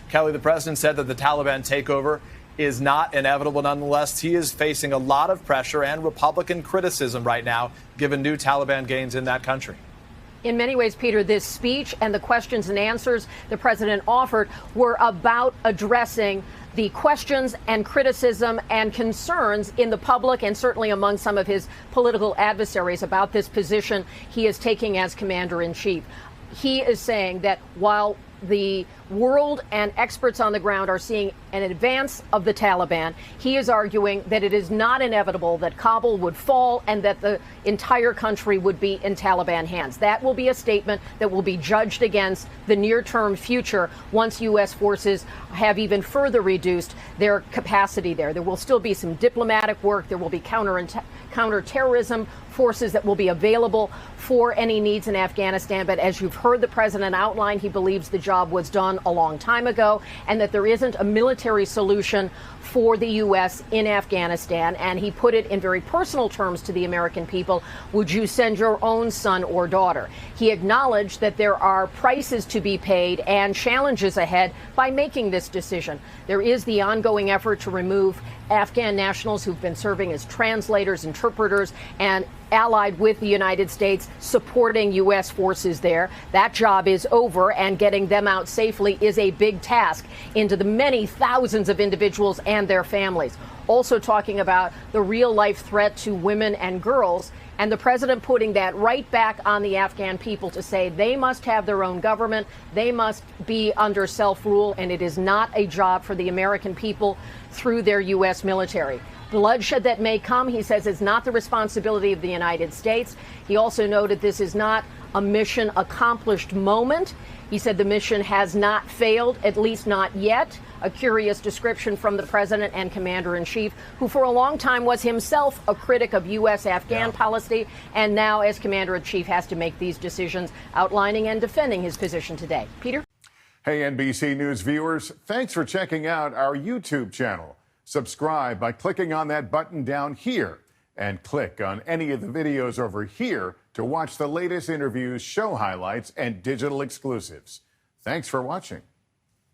Kelly, the president said that the Taliban takeover is not inevitable. Nonetheless, he is facing a lot of pressure and Republican criticism right now, given new Taliban gains in that country. In many ways, Peter, this speech and the questions and answers the president offered were about addressing the questions and criticism and concerns in the public and certainly among some of his political adversaries about this position he is taking as commander in chief. He is saying that while the world and experts on the ground are seeing an advance of the Taliban, he is arguing that it is not inevitable that Kabul would fall and that the entire country would be in Taliban hands. That will be a statement that will be judged against the near-term future once U.S. forces have even further reduced their capacity there. There will still be some diplomatic work. There will be counterterrorism forces that will be available for any needs in Afghanistan. But as you've heard the president outline, he believes the job was done a long time ago and that there isn't a military solution for the U.S. in Afghanistan. And he put it in very personal terms to the American people. Would you send your own son or daughter? He acknowledged that there are prices to be paid and challenges ahead by making this decision. There is the ongoing effort to remove Afghan nationals who've been serving as translators, interpreters, and allied with the United States, supporting U.S. forces there. That job is over, and getting them out safely is a big task into the many thousands of individuals and their families. Also talking about the real-life threat to women and girls, and the president putting that right back on the Afghan people to say they must have their own government, they must be under self-rule, and it is not a job for the American people through their U.S. military. Bloodshed that may come, he says, is not the responsibility of the United States. He also noted this is not a mission accomplished moment. He said the mission has not failed, at least not yet. A curious description from the president and commander-in-chief, who for a long time was himself a critic of U.S.-Afghan policy, and now as commander-in-chief has to make these decisions, outlining and defending his position today. Peter? Hey, NBC News viewers, thanks for checking out our YouTube channel. Subscribe by clicking on that button down here and click on any of the videos over here to watch the latest interviews, show highlights, and digital exclusives. Thanks for watching.